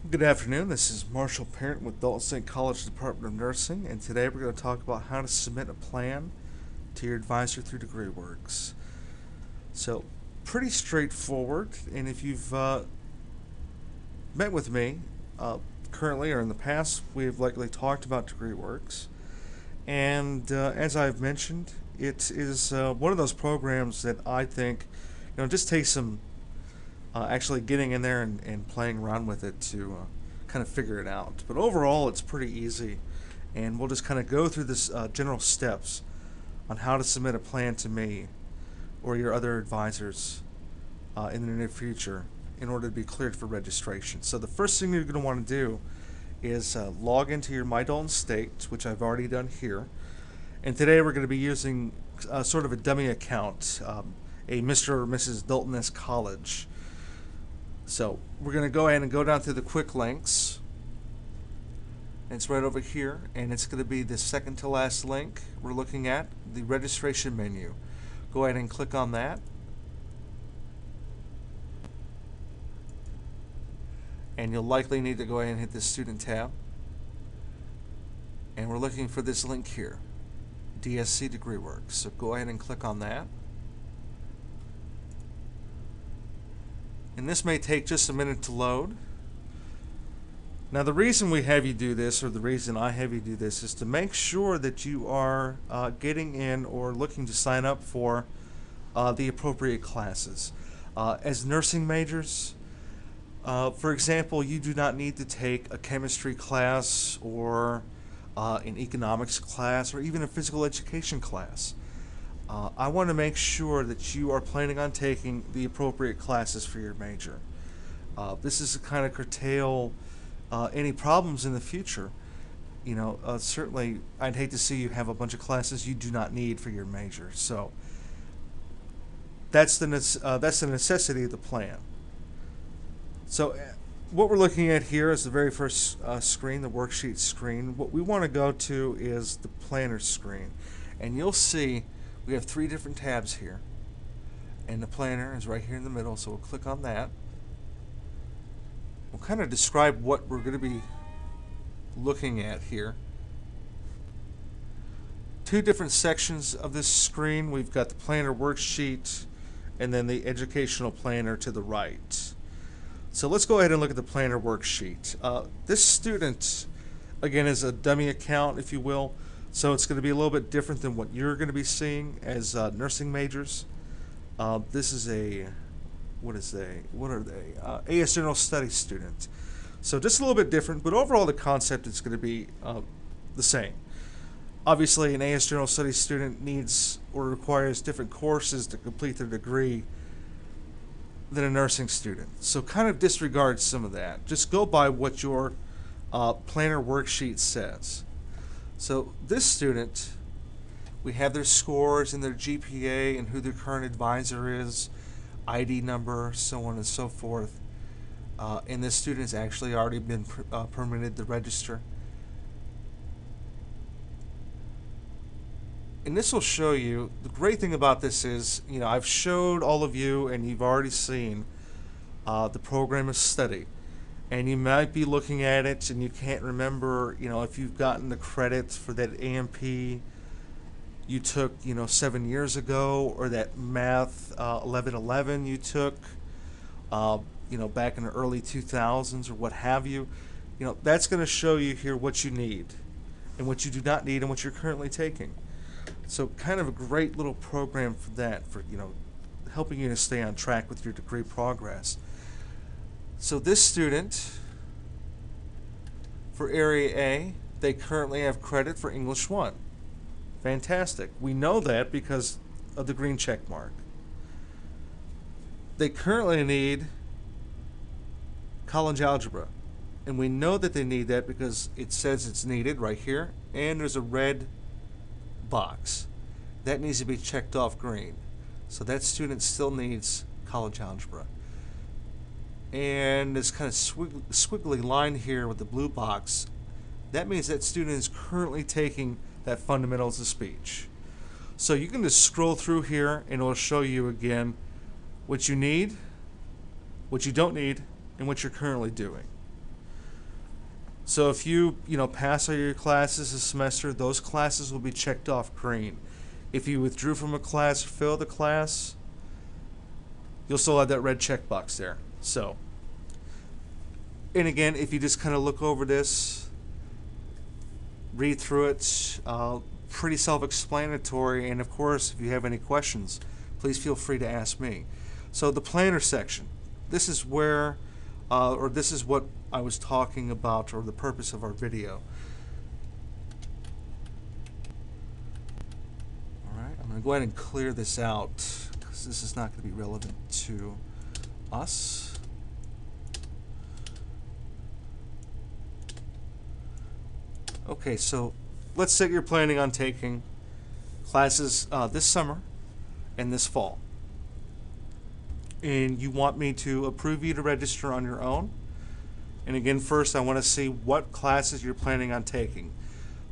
Good afternoon. This is Marshall Parent with Dalton State College Department of Nursing, and today we're going to talk about how to submit a plan to your advisor through DegreeWorks. So, pretty straightforward, and if you've met with me currently or in the past, we've likely talked about DegreeWorks. And as I've mentioned, it is one of those programs that I think just takes some actually getting in there and playing around with it to kind of figure it out. But overall, it's pretty easy, and we'll just kind of go through this general steps on how to submit a plan to me or your other advisors in the near future in order to be cleared for registration. So the first thing you're going to want to do is log into your My Dalton State, which I've already done here. And today we're going to be using sort of a dummy account, a Mr. or Mrs. Dalton S. College. So we're going to go ahead and go down through the quick links. It's right over here, and it's going to be the second to last link we're looking at, the registration menu. Go ahead and click on that. And you'll likely need to go ahead and hit the student tab. And we're looking for this link here, DSC DegreeWorks. So go ahead and click on that. And this may take just a minute to load. Now the reason we have you do this, or the reason I have you do this, is to make sure that you are getting in or looking to sign up for the appropriate classes. As nursing majors, for example, you do not need to take a chemistry class or an economics class or even a physical education class. I want to make sure that you are planning on taking the appropriate classes for your major. This is to kind of curtail any problems in the future. Certainly I'd hate to see you have a bunch of classes you do not need for your major. So that's the necessity of the plan. So what we're looking at here is the very first screen, the worksheet screen. What we want to go to is the planner screen. And you'll see we have three different tabs here. And the planner is right here in the middle, so we'll click on that. We'll kind of describe what we're going to be looking at here. Two different sections of this screen. We've got the planner worksheet and then the educational planner to the right. So let's go ahead and look at the planner worksheet. This student, again, is a dummy account, if you will. So it's going to be a little bit different than what you're going to be seeing as nursing majors. This is what are they? AS General Studies student. So just a little bit different, but overall the concept is going to be the same. Obviously, an AS General Studies student needs or requires different courses to complete their degree than a nursing student. So kind of disregard some of that. Just go by what your planner worksheet says. So this student, we have their scores and their GPA and who their current advisor is, ID number, so on and so forth. And this student has actually already been permitted to register. And this will show you, the great thing about this is, I've showed all of you and you've already seen the program of study. And you might be looking at it and you can't remember, if you've gotten the credit for that AMP you took, 7 years ago, or that math 1111 you took, back in the early 2000s or what have you. That's going to show you here what you need and what you do not need and what you're currently taking. So kind of a great little program for that, for, helping you to stay on track with your degree progress. So this student, for Area A, they currently have credit for English 1. Fantastic. We know that because of the green check mark. They currently need college algebra. And we know that they need that because it says it's needed right here. And there's a red box. That needs to be checked off green. So that student still needs college algebra. And this kind of squiggly line here with the blue box, that means that student is currently taking that fundamentals of speech. So you can just scroll through here and it'll show you again what you need, what you don't need, and what you're currently doing. So if you pass all your classes this semester, those classes will be checked off green. If you withdrew from a class or failed a class, you'll still have that red checkbox there. So, and again, if you just kind of look over this, read through it, pretty self-explanatory. And of course, if you have any questions, please feel free to ask me. So the planner section, this is where, or this is what I was talking about, or the purpose of our video. Alright, I'm going to go ahead and clear this out, because this is not going to be relevant to us. Okay, so let's say you're planning on taking classes this summer and this fall, and you want me to approve you to register on your own. And again, first I want to see what classes you're planning on taking.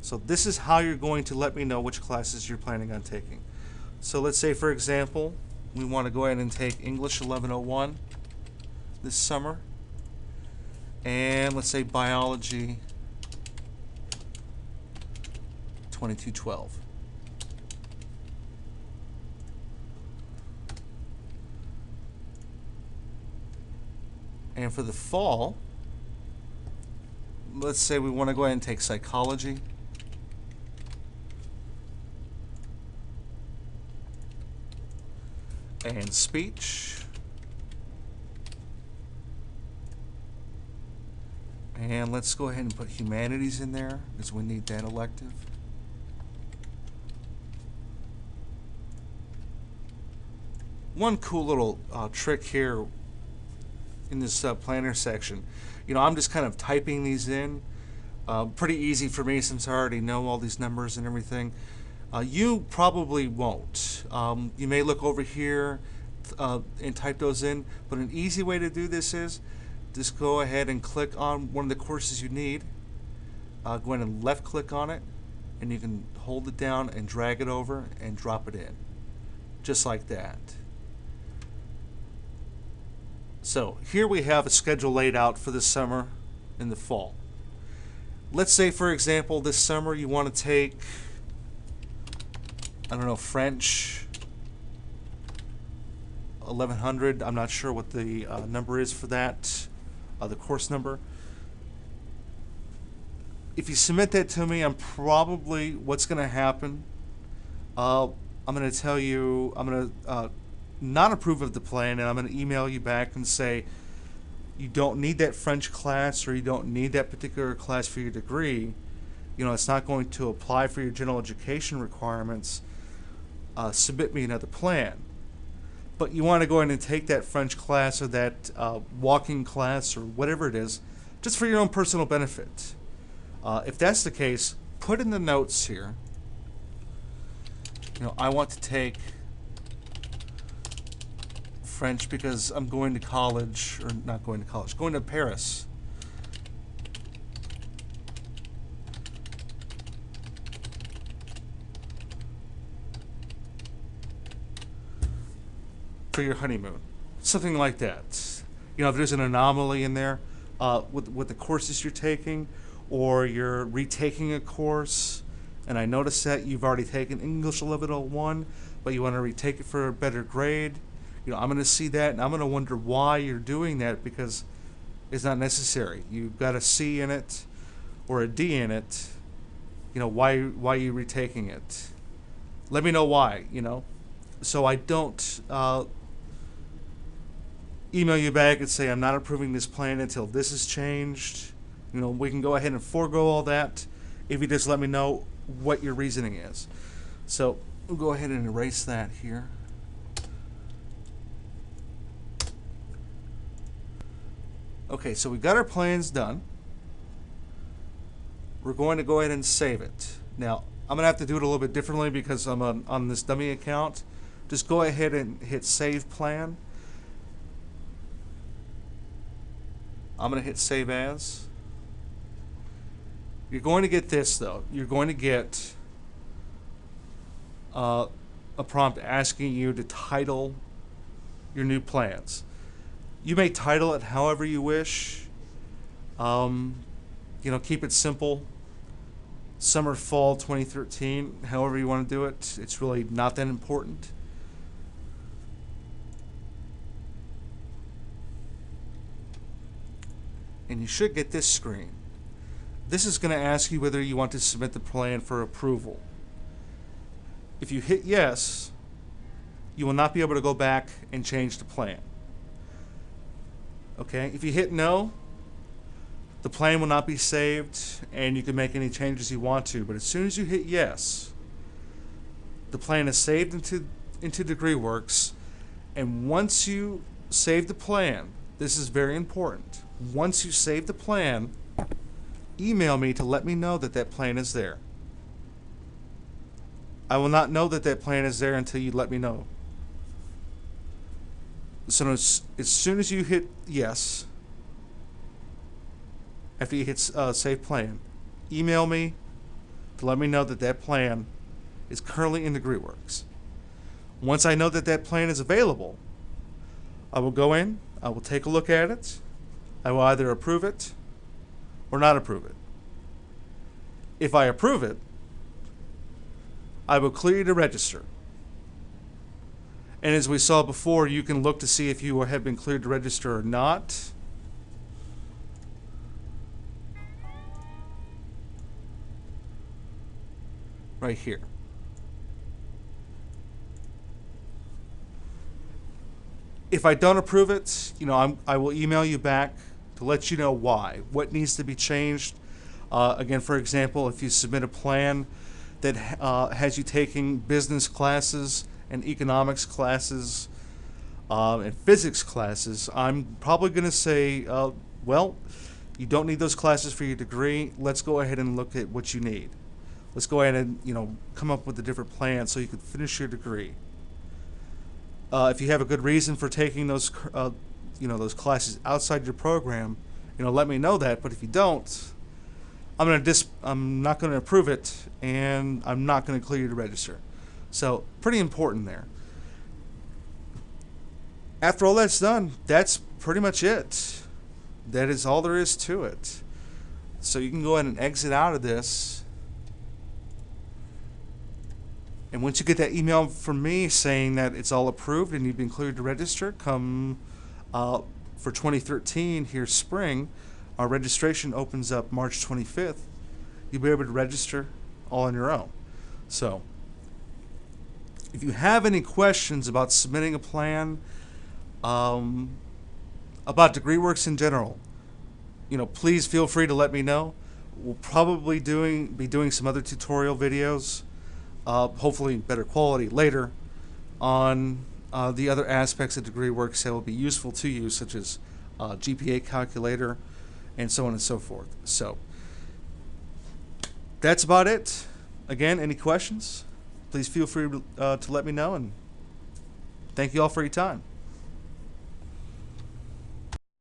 So this is how you're going to let me know which classes you're planning on taking. So let's say, for example, we want to go ahead and take English 1101 this summer, and let's say Biology 2212. And for the fall, let's say we want to go ahead and take Psychology and Speech, and let's go ahead and put Humanities in there because we need that elective. One cool little trick here in this planner section, I'm just kind of typing these in. Pretty easy for me since I already know all these numbers and everything. You probably won't. You may look over here and type those in, but an easy way to do this is just go ahead and click on one of the courses you need. Go ahead and left click on it, and you can hold it down and drag it over and drop it in, just like that. So here we have a schedule laid out for the summer and the fall. Let's say, for example, this summer you want to take, I don't know, French 1100. I'm not sure what the number is for that, the course number. If you submit that to me, what's going to happen, I'm going to tell you, I'm going to not approve of the plan, and I'm going to email you back and say you don't need that French class, or you don't need that particular class for your degree. It's not going to apply for your general education requirements. Submit me another plan. But you want to go in and take that French class or that walking class or whatever it is, just for your own personal benefit. If that's the case, put in the notes here, I want to take French because I'm going to college, or not going to college, going to Paris. For your honeymoon. Something like that. If there's an anomaly in there with the courses you're taking, or you're retaking a course, and I notice that you've already taken English 1101, but you want to retake it for a better grade, I'm going to see that, and I'm going to wonder why you're doing that, because it's not necessary. You've got a C in it or a D in it. Why are you retaking it? Let me know why, so I don't email you back and say I'm not approving this plan until this is changed. We can go ahead and forego all that if you just let me know what your reasoning is. So we'll go ahead and erase that here. Okay, so we got our plans done. We're going to go ahead and save it. Now, I'm going to have to do it a little bit differently because I'm on this dummy account. Just go ahead and hit Save Plan. I'm going to hit Save As. You're going to get this, though. You're going to get a prompt asking you to title your new plans. You may title it however you wish. Keep it simple. Summer, fall 2013, however you want to do it. It's really not that important. And you should get this screen. This is going to ask you whether you want to submit the plan for approval. If you hit yes, you will not be able to go back and change the plan. Okay, if you hit no, the plan will not be saved and you can make any changes you want to. But as soon as you hit yes, the plan is saved into DegreeWorks, and once you save the plan, this is very important. Once you save the plan, email me to let me know that that plan is there. I will not know that that plan is there until you let me know. So as soon as you hit yes, after you hit save plan, email me to let me know that that plan is currently in DegreeWorks. Once I know that that plan is available, I will go in, I will take a look at it, I will either approve it or not approve it. If I approve it, I will clear you to register. And as we saw before, you can look to see if you have been cleared to register or not. Right here. If I don't approve it, I will email you back to let you know why, what needs to be changed. Again, for example, if you submit a plan that has you taking business classes and economics classes and physics classes, I'm probably going to say, well, you don't need those classes for your degree. Let's go ahead and look at what you need. Let's go ahead and come up with a different plan so you can finish your degree. If you have a good reason for taking those those classes outside your program, let me know that. But if you don't, I'm not going to approve it, and I'm not going to clear you to register. So pretty important there. After all that's done, that's pretty much it. That is all there is to it. So you can go ahead and exit out of this. And once you get that email from me saying that it's all approved and you've been cleared to register, come for 2013 here spring, our registration opens up March 25th. You'll be able to register all on your own. So if you have any questions about submitting a plan, about DegreeWorks in general, please feel free to let me know. We'll probably be doing some other tutorial videos, hopefully better quality later, on the other aspects of DegreeWorks that will be useful to you, such as GPA calculator and so on and so forth. So that's about it. Again, any questions? Please feel free to let me know, and thank you all for your time.